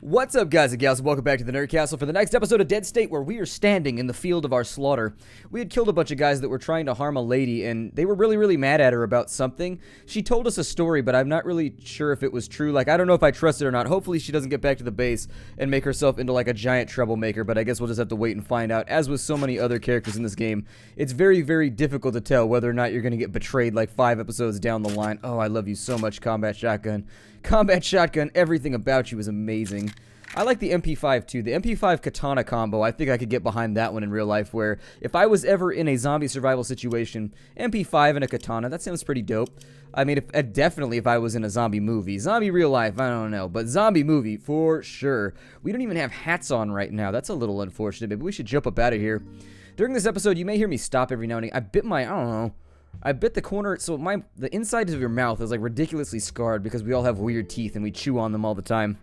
What's up, guys and gals? Welcome back to the Nerd Castle for the next episode of Dead State, where we are standing in the field of our slaughter. We had killed a bunch of guys that were trying to harm a lady, and they were really mad at her about something. She told us a story, but I'm not really sure if it was true. Like, I don't know if I trust it or not. Hopefully she doesn't get back to the base and make herself into like a giant troublemaker, but I guess we'll just have to wait and find out. As with so many other characters in this game, it's very difficult to tell whether or not you're going to get betrayed like 5 episodes down the line. Oh, I love you so much, Combat Shotgun. Combat Shotgun, everything about you is amazing. I like the MP5 too. The MP5 katana combo, I think I could get behind that one in real life, where if I was ever in a zombie survival situation, MP5 and a katana, that sounds pretty dope. I mean, definitely if I was in a zombie movie. Zombie real life, I don't know, but zombie movie, for sure. We don't even have hats on right now. That's a little unfortunate. Maybe we should jump up out of here. During this episode, you may hear me stop every now and again. I bit the corner, so the inside of your mouth is like ridiculously scarred because we all have weird teeth and we chew on them all the time.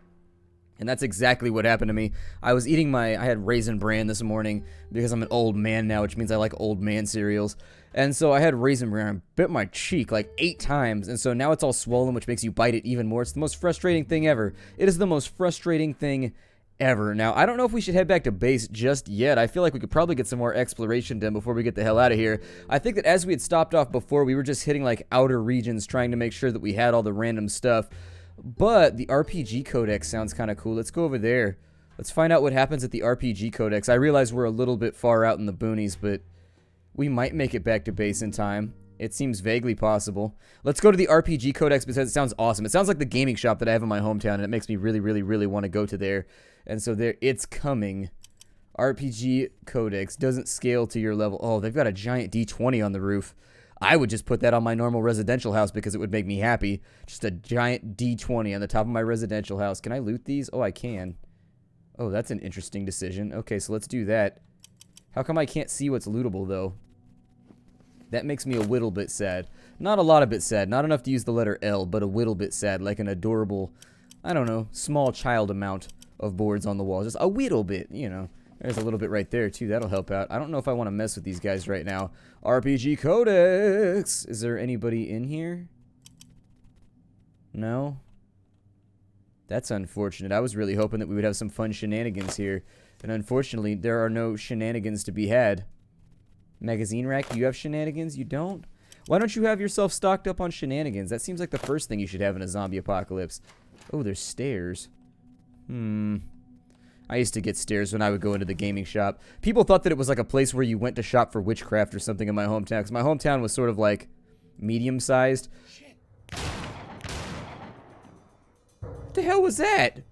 And that's exactly what happened to me. I had Raisin Bran this morning because I'm an old man now, which means I like old man cereals. And so I had Raisin Bran, I bit my cheek like 8 times, and so now it's all swollen, which makes you bite it even more. It's the most frustrating thing ever. It is the most frustrating thing ever. Now, I don't know if we should head back to base just yet. I feel like we could probably get some more exploration done before we get the hell out of here. I think that as we had stopped off before, we were just hitting like outer regions trying to make sure that we had all the random stuff. But the RPG Codex sounds kind of cool. Let's go over there. Let's find out what happens at the RPG Codex. I realize we're a little bit far out in the boonies, but we might make it back to base in time. It seems vaguely possible. Let's go to the RPG Codex because it sounds awesome. It sounds like the gaming shop that I have in my hometown, and it makes me really want to go to there. And so there, it's coming. RPG Codex doesn't scale to your level. Oh, they've got a giant D20 on the roof. I would just put that on my normal residential house because it would make me happy. Just a giant D20 on the top of my residential house. Can I loot these? Oh, I can. Oh, that's an interesting decision. Okay, so let's do that. How come I can't see what's lootable, though? That makes me a whittle bit sad. Not a lot of bit sad. Not enough to use the letter L, but a whittle bit sad. Like an adorable, I don't know, small child amount of boards on the wall. Just a whittle bit, you know. There's a little bit right there, too. That'll help out. I don't know if I want to mess with these guys right now. RPG Codex! Is there anybody in here? No? That's unfortunate. I was really hoping that we would have some fun shenanigans here. And unfortunately, there are no shenanigans to be had. Magazine rack, you have shenanigans? You don't? Why don't you have yourself stocked up on shenanigans? That seems like the first thing you should have in a zombie apocalypse. Oh, there's stairs. I used to get stairs when I would go into the gaming shop. People thought that it was like a place where you went to shop for witchcraft or something in my hometown, because my hometown was sort of like medium-sized. Shit. What the hell was that?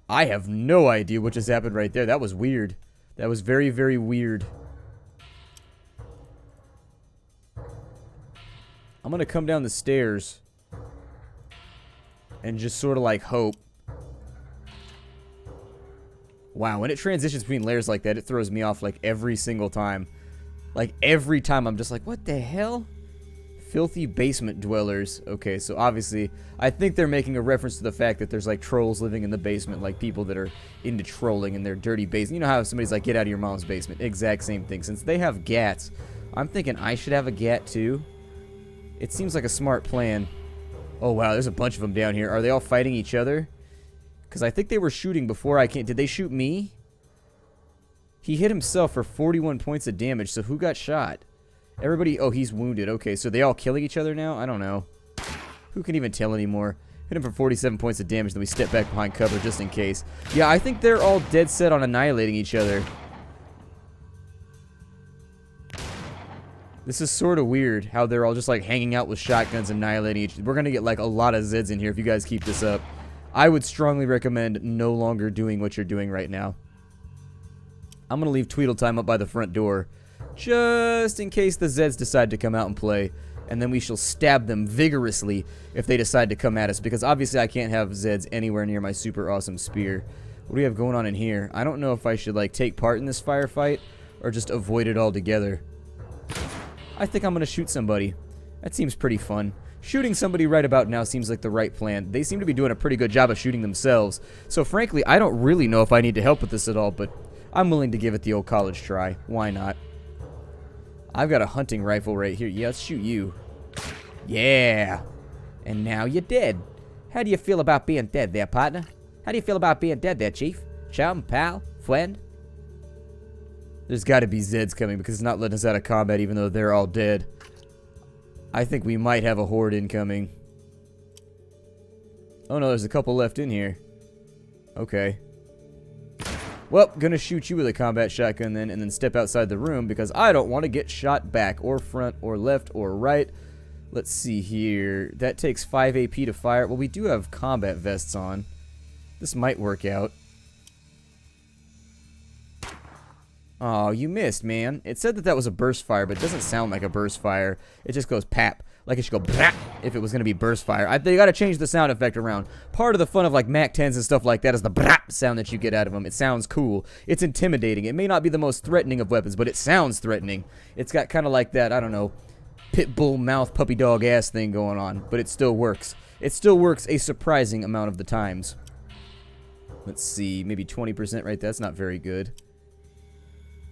I have no idea what just happened right there. That was weird. That was very weird. I'm gonna come down the stairs and just sort of like hope. Wow, when it transitions between layers like that, it throws me off like every single time. Like every time I'm just like, what the hell? Filthy basement dwellers. Okay, so obviously, I think they're making a reference to the fact that there's like trolls living in the basement, like people that are into trolling in their dirty basement. You know how somebody's like, get out of your mom's basement. Exact same thing. Since they have gats, I'm thinking I should have a gat too. It seems like a smart plan. Oh, wow, there's a bunch of them down here. Are they all fighting each other? Because I think they were shooting before I came. Did they shoot me? He hit himself for 41 points of damage, so who got shot? Everybody... Oh, he's wounded. Okay, so they all killing each other now? I don't know. Who can even tell anymore? Hit him for 47 points of damage, then we step back behind cover just in case. Yeah, I think they're all dead set on annihilating each other. This is sort of weird how they're all just like hanging out with shotguns and annihilating each other. We're going to get like a lot of Zeds in here if you guys keep this up. I would strongly recommend no longer doing what you're doing right now. I'm going to leave Tweedletime up by the front door just in case the Zeds decide to come out and play. And then we shall stab them vigorously if they decide to come at us, because obviously I can't have Zeds anywhere near my super awesome spear. What do we have going on in here? I don't know if I should like take part in this firefight or just avoid it altogether. I think I'm going to shoot somebody. That seems pretty fun. Shooting somebody right about now seems like the right plan. They seem to be doing a pretty good job of shooting themselves. So frankly, I don't really know if I need to help with this at all, but I'm willing to give it the old college try. Why not? I've got a hunting rifle right here. Yeah, let's shoot you. Yeah. And now you're dead. How do you feel about being dead there, partner? How do you feel about being dead there, chief? Chum, pal, friend? There's got to be Zeds coming because it's not letting us out of combat even though they're all dead. I think we might have a horde incoming. Oh no, there's a couple left in here. Okay. Well, gonna shoot you with a combat shotgun then and then step outside the room because I don't want to get shot back or front or left or right. Let's see here. That takes 5 AP to fire. Well, we do have combat vests on. This might work out. Oh, you missed, man. It said that that was a burst fire, but it doesn't sound like a burst fire. It just goes pap. Like it should go brap if it was going to be burst fire. They got to change the sound effect around. Part of the fun of like Mac 10s and stuff like that is the brap sound that you get out of them. It sounds cool. It's intimidating. It may not be the most threatening of weapons, but it sounds threatening. It's got kind of like that, I don't know, pit bull mouth puppy dog ass thing going on, but it still works. It still works a surprising amount of the times. Let's see, maybe 20% right there. That's not very good.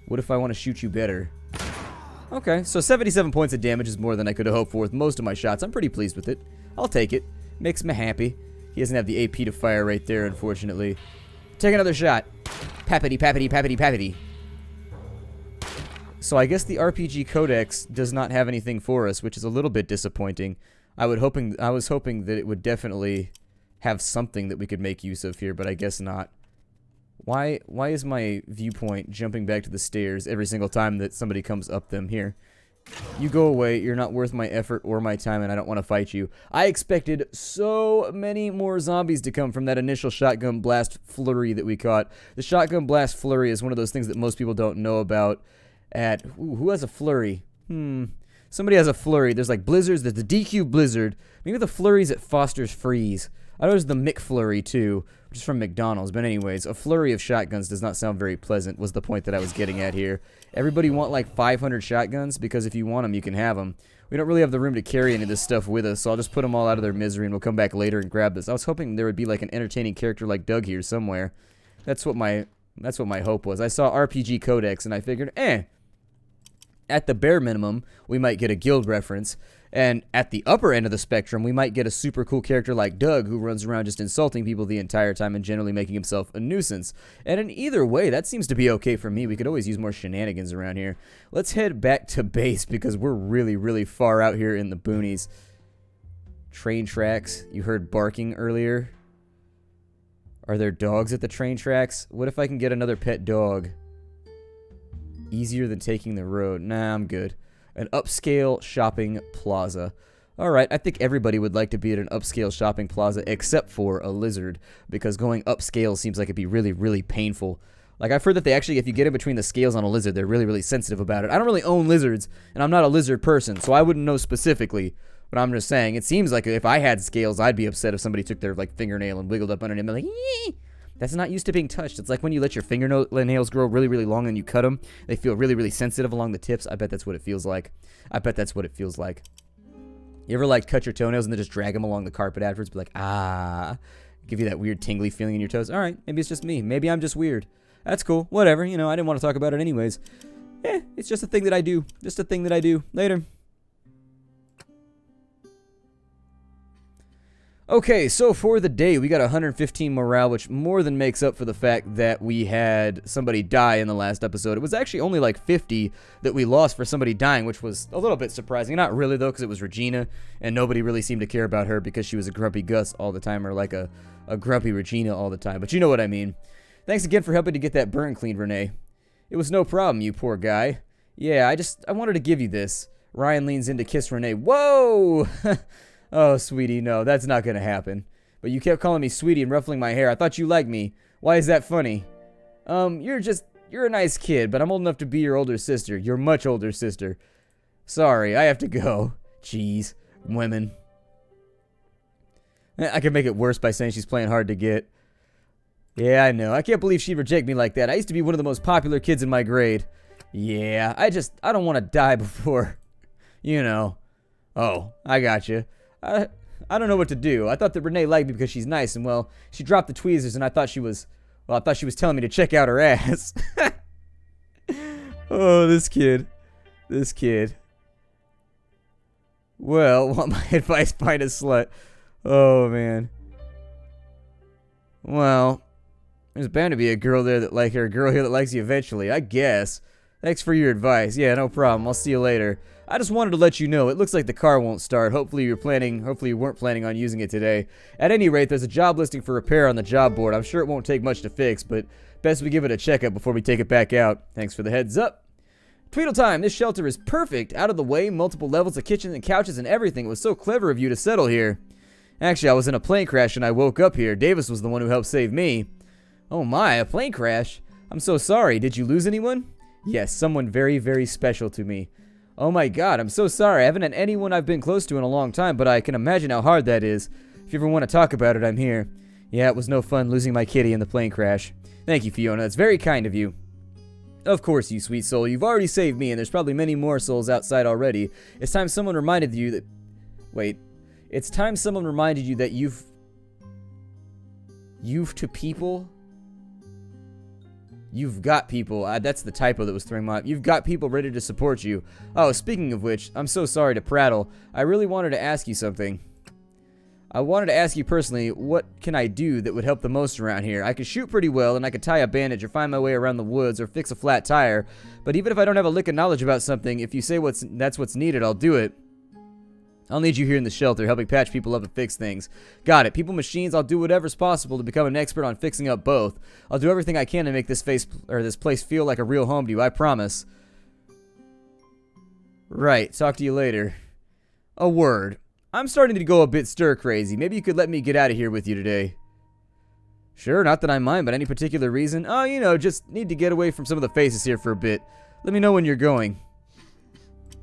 What if I want to shoot you better? Okay, so 77 points of damage is more than I could have hoped for with most of my shots. I'm pretty pleased with it. I'll take it. Makes me happy. He doesn't have the AP to fire right there, unfortunately. Take another shot. Pappity, pappity, pappity, pappity. So I guess the RPG Codex does not have anything for us, which is a little bit disappointing. I was hoping that it would definitely have something that we could make use of here, but I guess not. Why is my viewpoint jumping back to the stairs every single time that somebody comes up them? Here. You go away. You're not worth my effort or my time, and I don't want to fight you. I expected so many more zombies to come from that initial shotgun blast flurry that we caught. The shotgun blast flurry is one of those things that most people don't know about. Ooh, who has a flurry? Somebody has a flurry. There's like blizzards. There's the DQ blizzard. Maybe the flurry's at Foster's Freeze. I know there's the McFlurry too, which is from McDonald's. But anyways, a flurry of shotguns does not sound very pleasant was the point that I was getting at here. Everybody want like 500 shotguns? Because if you want them, you can have them. We don't really have the room to carry any of this stuff with us, so I'll just put them all out of their misery and we'll come back later and grab this. I was hoping there would be like an entertaining character like Doug here somewhere. That's what my hope was. I saw RPG Codex and I figured, at the bare minimum, we might get a guild reference. And at the upper end of the spectrum, we might get a super cool character like Doug who runs around just insulting people the entire time and generally making himself a nuisance. And in either way, that seems to be okay for me. We could always use more shenanigans around here. Let's head back to base because we're really, really far out here in the boonies. Train tracks. You heard barking earlier. Are there dogs at the train tracks? What if I can get another pet dog? Easier than taking the road. Nah, I'm good. An upscale shopping plaza. Alright, I think everybody would like to be at an upscale shopping plaza except for a lizard, because going upscale seems like it'd be really, really painful. Like, I've heard that they actually, if you get in between the scales on a lizard, they're really, really sensitive about it. I don't really own lizards, and I'm not a lizard person, so I wouldn't know specifically, but I'm just saying, it seems like if I had scales, I'd be upset if somebody took their, like, fingernail and wiggled up underneath and be like, yee! That's not used to being touched. It's like when you let your fingernails grow really, really long and you cut them. They feel really, really sensitive along the tips. I bet that's what it feels like. I bet that's what it feels like. You ever, like, cut your toenails and then just drag them along the carpet afterwards? Be like, ah. Give you that weird tingly feeling in your toes. All right, maybe it's just me. Maybe I'm just weird. That's cool. Whatever. You know, I didn't want to talk about it anyways. It's just a thing that I do. Just a thing that I do. Later. Okay, so for the day, we got 115 morale, which more than makes up for the fact that we had somebody die in the last episode. It was actually only like 50 that we lost for somebody dying, which was a little bit surprising. Not really, though, because it was Regina, and nobody really seemed to care about her because she was a grumpy Gus all the time, or like a grumpy Regina all the time. But you know what I mean. Thanks again for helping to get that burn cleaned, Renee. It was no problem, you poor guy. Yeah, I wanted to give you this. Ryan leans in to kiss Renee. Whoa! Oh, sweetie, no, that's not gonna happen. But you kept calling me sweetie and ruffling my hair. I thought you liked me. Why is that funny? You're a nice kid, but I'm old enough to be your older sister. Your much older sister. Sorry, I have to go. Jeez, women. I can make it worse by saying she's playing hard to get. Yeah, I know. I can't believe she'd reject me like that. I used to be one of the most popular kids in my grade. Yeah, I don't want to die before, you know. Oh, I got you. I don't know what to do. I thought that Renee liked me because she's nice, and well, she dropped the tweezers, and I thought she was telling me to check out her ass. Oh, this kid. Well, want my advice, find a slut. Oh, man. Well, there's bound to be a girl there that like her, a girl here that likes you eventually, I guess. Thanks for your advice. Yeah, no problem. I'll see you later. I just wanted to let you know, it looks like the car won't start. Hopefully you weren't planning on using it today. At any rate, there's a job listing for repair on the job board. I'm sure it won't take much to fix, but best we give it a checkup before we take it back out. Thanks for the heads up. Tweedle time, this shelter is perfect. Out of the way, multiple levels of kitchen and couches and everything. It was so clever of you to settle here. Actually, I was in a plane crash and I woke up here. Davis was the one who helped save me. Oh my, a plane crash? I'm so sorry. Did you lose anyone? Yes, someone very, very special to me. Oh my god, I'm so sorry. I haven't had anyone I've been close to in a long time, but I can imagine how hard that is. If you ever want to talk about it, I'm here. Yeah, it was no fun losing my kitty in the plane crash. Thank you, Fiona. It's very kind of you. Of course, you sweet soul. You've already saved me, and there's probably many more souls outside already. It's time someone reminded you that... Wait. It's time someone reminded you that you've to people... You've got people. That's the typo that was throwing me off. You've got people ready to support you. Oh, speaking of which, I'm so sorry to prattle. I really wanted to ask you something. I wanted to ask you personally, what can I do that would help the most around here? I could shoot pretty well, and I could tie a bandage or find my way around the woods or fix a flat tire. But even if I don't have a lick of knowledge about something, if you say that's what's needed, I'll do it. I'll need you here in the shelter, helping patch people up and fix things. Got it. People, machines, I'll do whatever's possible to become an expert on fixing up both. I'll do everything I can to make this place feel like a real home to you, I promise. Right, talk to you later. A word. I'm starting to go a bit stir-crazy. Maybe you could let me get out of here with you today. Sure, not that I mind, but any particular reason? Oh, you know, just need to get away from some of the faces here for a bit. Let me know when you're going.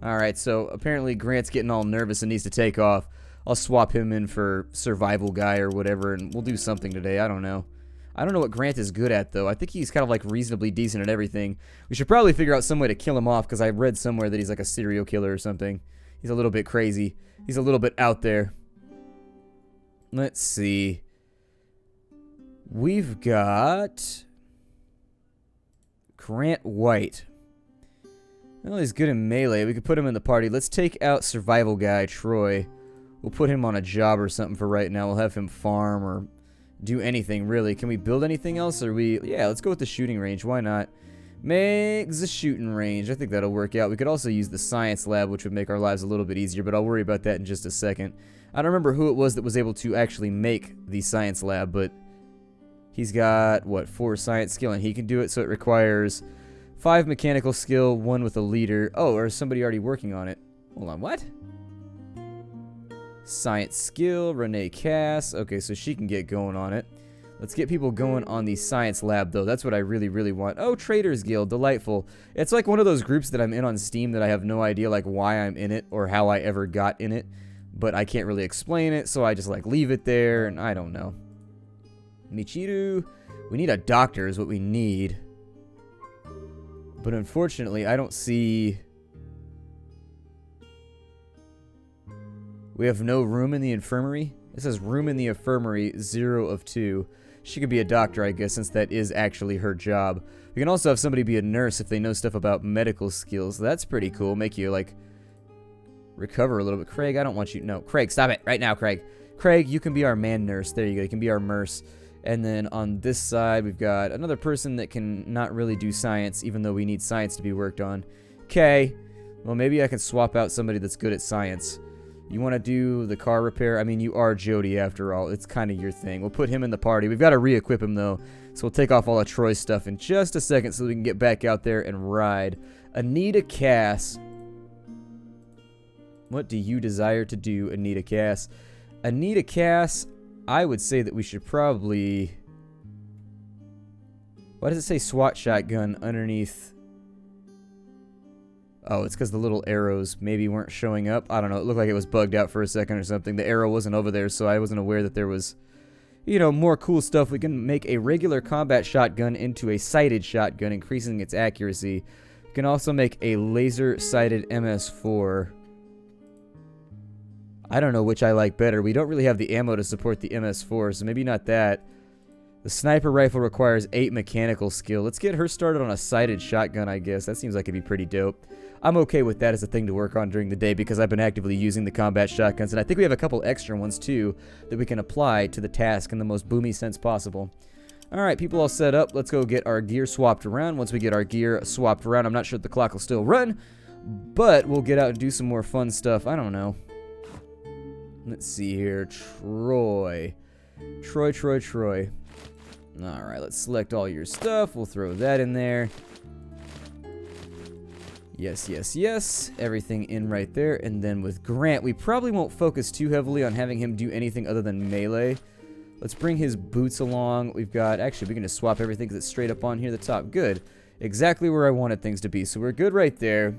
Alright, so apparently Grant's getting all nervous and needs to take off. I'll swap him in for survival guy or whatever, and we'll do something today. I don't know. I don't know what Grant is good at, though. I think he's kind of like reasonably decent at everything. We should probably figure out some way to kill him off, because I read somewhere that he's like a serial killer or something. He's a little bit crazy. He's a little bit out there. Let's see. We've got Grant White. Well, he's good in melee. We could put him in the party. Let's take out survival guy, Troy. We'll put him on a job or something for right now. We'll have him farm or do anything, really. Can we build anything else? Or yeah, let's go with the shooting range. Why not? Make the shooting range. I think that'll work out. We could also use the science lab, which would make our lives a little bit easier, but I'll worry about that in just a second. I don't remember who it was that was able to actually make the science lab, but he's got, what, 4 science skill, and he can do it, so it requires 5 mechanical skill, 1 with a leader. Oh, or is somebody already working on it? Hold on, what? Science skill, Renee Cass. Okay, so she can get going on it. Let's get people going on the science lab, though. That's what I really, really want. Oh, Traders Guild. Delightful. It's like one of those groups that I'm in on Steam that I have no idea, like, why I'm in it or how I ever got in it. But I can't really explain it, so I just, like, leave it there, and I don't know. Michiru. We need a doctor is what we need. But unfortunately, I don't see... We have no room in the infirmary. It says room in the infirmary, 0 of 2. She could be a doctor, I guess, since that is actually her job. We can also have somebody be a nurse if they know stuff about medical skills. That's pretty cool. Make you, like, recover a little bit. Craig, I don't want you... No, Craig, stop it. Right now, Craig. Craig, you can be our man nurse. There you go. You can be our nurse. And then on this side, we've got another person that can not really do science, even though we need science to be worked on. Okay. Well, maybe I can swap out somebody that's good at science. You want to do the car repair? I mean, you are Jody after all. It's kind of your thing. We'll put him in the party. We've got to re-equip him, though. So we'll take off all of Troy's stuff in just a second so we can get back out there and ride. Anita Cass. What do you desire to do, Anita Cass? Anita Cass, I would say that we should probably... Why does it say SWAT shotgun underneath... Oh, it's because the little arrows maybe weren't showing up. I don't know. It looked like it was bugged out for a second or something. The arrow wasn't over there, so I wasn't aware that there was, you know, more cool stuff. We can make a regular combat shotgun into a sighted shotgun, increasing its accuracy. We can also make a laser-sighted MS4. I don't know which I like better. We don't really have the ammo to support the MS4, so maybe not that. The sniper rifle requires 8 mechanical skill. Let's get her started on a sighted shotgun, I guess. That seems like it'd be pretty dope. I'm okay with that as a thing to work on during the day because I've been actively using the combat shotguns, and I think we have a couple extra ones too that we can apply to the task in the most boomy sense possible. Alright, people all set up. Let's go get our gear swapped around. Once we get our gear swapped around, I'm not sure if the clock will still run, but we'll get out and do some more fun stuff. I don't know. Let's see here. Troy. Alright, let's select all your stuff. We'll throw that in there. Yes. Everything in right there. And then with Grant, we probably won't focus too heavily on having him do anything other than melee. Let's bring his boots along. We've got... Actually, we can just swap everything because it's straight up on here at the top. Good. Exactly where I wanted things to be. So we're good right there.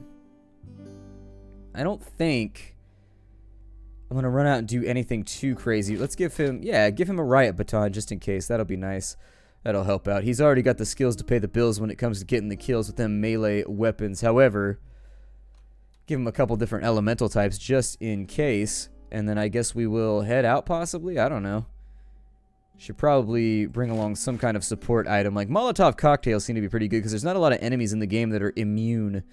I don't think I'm going to run out and do anything too crazy. Let's give him... Yeah, give him a riot baton just in case. That'll be nice. That'll help out. He's already got the skills to pay the bills when it comes to getting the kills with them melee weapons. However, give him a couple different elemental types just in case. And then I guess we will head out possibly. I don't know. Should probably bring along some kind of support item. Like Molotov cocktails seem to be pretty good because there's not a lot of enemies in the game that are immune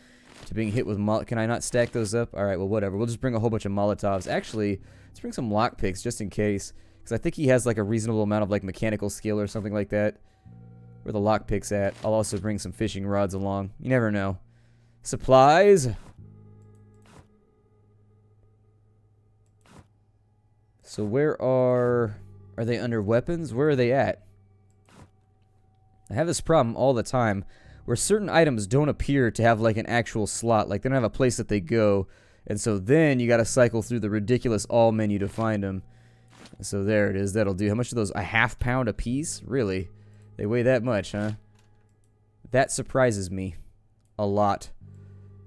to being hit with Can I not stack those up? Alright, well whatever. We'll just bring a whole bunch of Molotovs. Actually, let's bring some lockpicks just in case. Because I think he has like a reasonable amount of like mechanical skill or something like that. Where the lockpick's at. I'll also bring some fishing rods along. You never know. Supplies. So where are they under weapons? Where are they at? I have this problem all the time where certain items don't appear to have like an actual slot. Like they don't have a place that they go. And so then you got to cycle through the ridiculous all menu to find them. So there it is. That'll do. How much are those? A ½ pound a piece? Really? They weigh that much, huh? That surprises me a lot.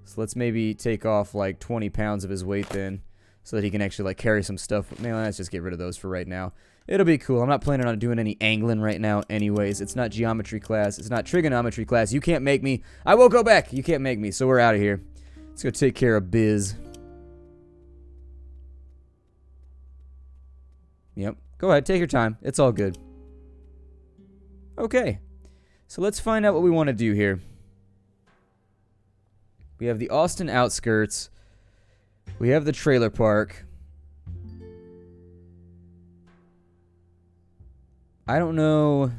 So let's maybe take off like 20 pounds of his weight then, so that he can actually like carry some stuff. Man, let's just get rid of those for right now. It'll be cool. I'm not planning on doing any angling right now anyways. It's not geometry class. It's not trigonometry class. You can't make me. I will go back. You can't make me. So we're out of here. Let's go take care of biz. Yep. Go ahead. Take your time. It's all good. Okay. So let's find out what we want to do here. We have the Austin outskirts. We have the trailer park. I don't know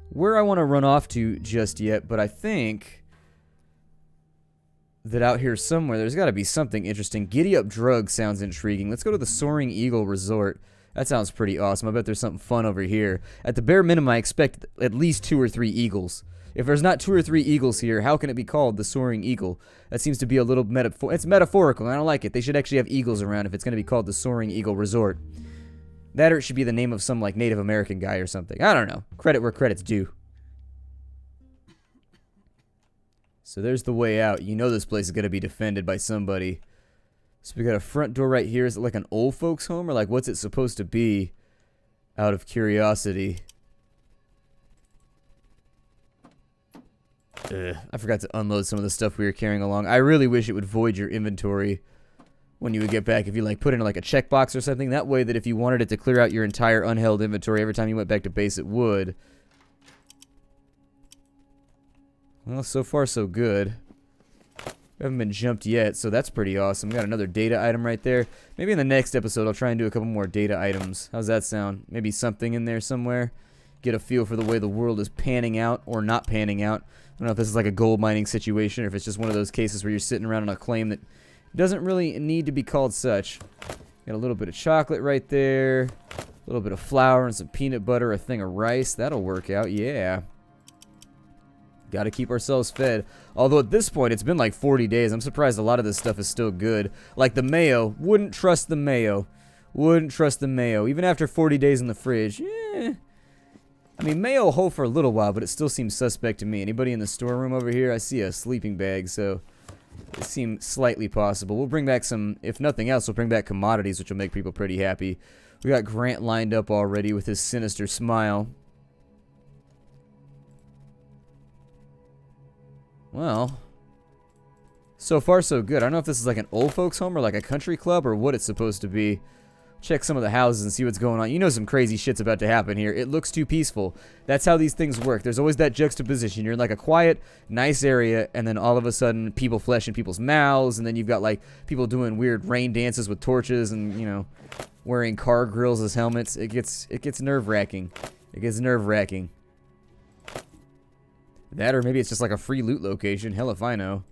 where I want to run off to just yet, but I think that out here somewhere there's got to be something interesting. Giddy Up Drug sounds intriguing. Let's go to the Soaring Eagle Resort. That sounds pretty awesome. I bet there's something fun over here. At the bare minimum, I expect at least 2 or 3 eagles. If there's not 2 or 3 eagles here, how can it be called the Soaring Eagle? That seems to be a little it's metaphorical. I don't like it. They should actually have eagles around if it's going to be called the Soaring Eagle Resort. That or it should be the name of some like Native American guy or something. I don't know. Credit where credit's due. So there's the way out. You know this place is going to be defended by somebody. So we got a front door right here. Is it like an old folks home or like what's it supposed to be? Out of curiosity. I forgot to unload some of the stuff we were carrying along. I really wish it would void your inventory when you would get back. If you like put in like a checkbox or something. That way that if you wanted it to clear out your entire unheld inventory every time you went back to base, it would. Well, so far so good. We haven't been jumped yet, so that's pretty awesome. We got another data item right there. Maybe in the next episode I'll try and do a couple more data items. How's that sound? Maybe something in there somewhere. Get a feel for the way the world is panning out or not panning out. I don't know if this is like a gold mining situation or if it's just one of those cases where you're sitting around on a claim that doesn't really need to be called such. Got a little bit of chocolate right there. A little bit of flour and some peanut butter, a thing of rice. That'll work out, yeah. Gotta keep ourselves fed. Although at this point, it's been like 40 days. I'm surprised a lot of this stuff is still good. Like the mayo. Wouldn't trust the mayo. Wouldn't trust the mayo. Even after 40 days in the fridge. I mean, mayo will hold for a little while, but it still seems suspect to me. Anybody in the storeroom over here? I see a sleeping bag, so it seems slightly possible. We'll bring back some, if nothing else, we'll bring back commodities, which will make people pretty happy. We got Grant lined up already with his sinister smile. Well, so far so good. I don't know if this is like an old folks home or like a country club or what it's supposed to be. check some of the houses and see what's going on. You know some crazy shit's about to happen here. It looks too peaceful. That's how these things work. There's always that juxtaposition. You're in like a quiet, nice area, and then all of a sudden people flesh in people's mouths, and then you've got like people doing weird rain dances with torches and, you know, wearing car grills as helmets. It gets nerve-wracking. It gets nerve-wracking. That or maybe it's just like a free loot location. Hell if I know.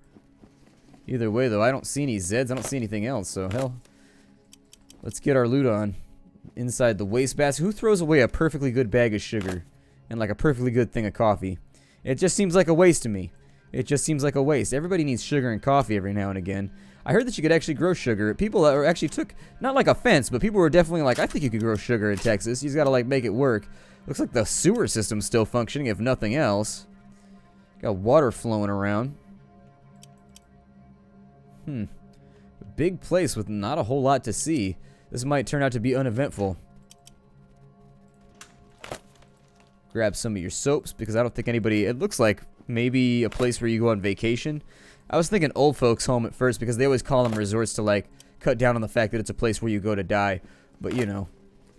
Either way, though, I don't see any Zeds. I don't see anything else, so hell. Let's get our loot on. Inside the wastebasket. Who throws away a perfectly good bag of sugar? And like a perfectly good thing of coffee? It just seems like a waste to me. It just seems like a waste. Everybody needs sugar and coffee every now and again. I heard that you could actually grow sugar. People actually took, not like offense, but people were definitely like, I think you could grow sugar in Texas. You just gotta like make it work. Looks like the sewer system's still functioning, if nothing else. Got water flowing around. Big place with not a whole lot to see. This might turn out to be uneventful. Grab some of your soaps because I don't think anybody... It looks like maybe a place where you go on vacation. I was thinking old folks' home at first because they always call them resorts to like cut down on the fact that it's a place where you go to die. But you know,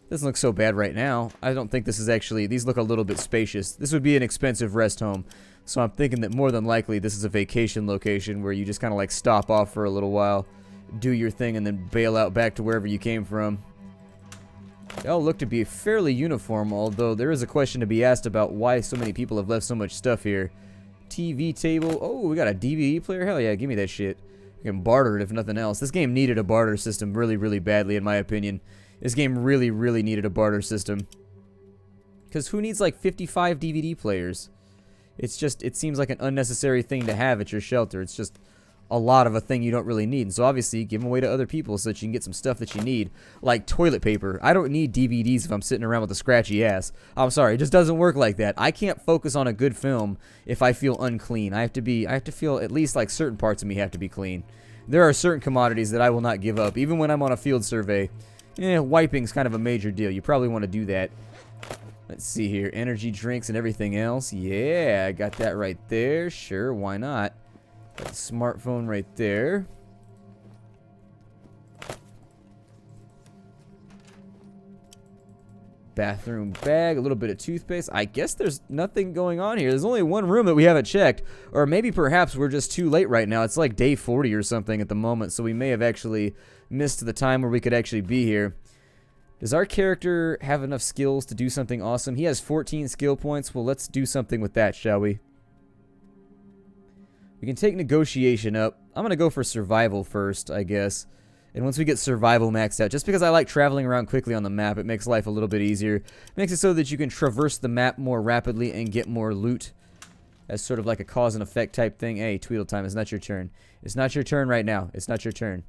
doesn't look so bad right now. I don't think this is actually... These look a little bit spacious. This would be an expensive rest home. So I'm thinking that more than likely this is a vacation location where you just kind of like stop off for a little while, do your thing, and then bail out back to wherever you came from. They all look to be fairly uniform, although there is a question to be asked about why so many people have left so much stuff here. TV table. Oh, we got a DVD player? Hell yeah, give me that shit. You can barter it if nothing else. This game needed a barter system really, really badly, in my opinion. This game really, really needed a barter system. Because who needs like 55 DVD players? It's just, it seems like an unnecessary thing to have at your shelter. It's just a lot of a thing you don't really need. And so obviously, give them away to other people so that you can get some stuff that you need. Like toilet paper. I don't need DVDs if I'm sitting around with a scratchy ass. I'm sorry, it just doesn't work like that. I can't focus on a good film if I feel unclean. I have to feel at least like certain parts of me have to be clean. There are certain commodities that I will not give up, even when I'm on a field survey. Wiping's kind of a major deal. You probably want to do that. Let's see here. Energy drinks and everything else. Yeah, I got that right there. Sure, why not? Got the smartphone right there. Bathroom bag, a little bit of toothpaste. I guess there's nothing going on here. There's only one room that we haven't checked. Or maybe perhaps we're just too late right now. It's like day 40 or something at the moment, so we may have actually missed the time where we could actually be here. Does our character have enough skills to do something awesome? He has 14 skill points. Well, let's do something with that, shall we? We can take negotiation up. I'm going to go for survival first, I guess. And once we get survival maxed out, just because I like traveling around quickly on the map, it makes life a little bit easier. It makes it so that you can traverse the map more rapidly and get more loot. As sort of like a cause and effect type thing. Hey, Tweedletime, it's not your turn. It's not your turn right now. It's not your turn.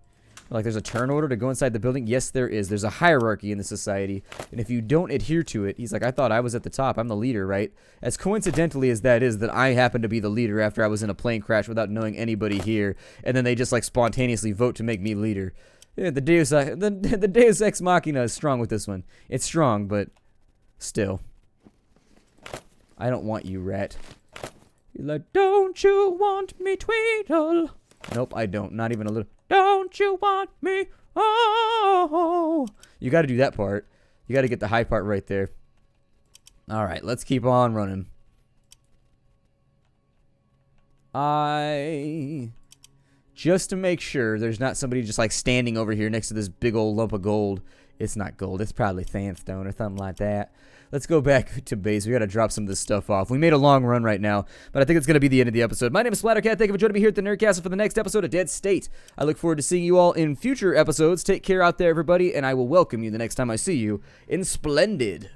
Like, there's a turn order to go inside the building? Yes, there is. There's a hierarchy in the society. And if you don't adhere to it, he's like, I thought I was at the top. I'm the leader, right? As coincidentally as that is, that I happen to be the leader after I was in a plane crash without knowing anybody here. And then they just, like, spontaneously vote to make me leader. Yeah, the Deus Ex Machina is strong with this one. It's strong, but still. I don't want you, rat. You're like, don't you want me, Tweedle? Nope, I don't. Not even a little. Don't you want me? Oh. You got to do that part. You got to get the high part right there. All right, let's keep on running. Just to make sure there's not somebody just like standing over here next to this big old lump of gold. It's not gold. It's probably sandstone or something like that. Let's go back to base. We got to drop some of this stuff off. We made a long run right now, but I think it's going to be the end of the episode. My name is Splattercat. Thank you for joining me here at the Nerd Castle for the next episode of Dead State. I look forward to seeing you all in future episodes. Take care out there, everybody, and I will welcome you the next time I see you in Splendid.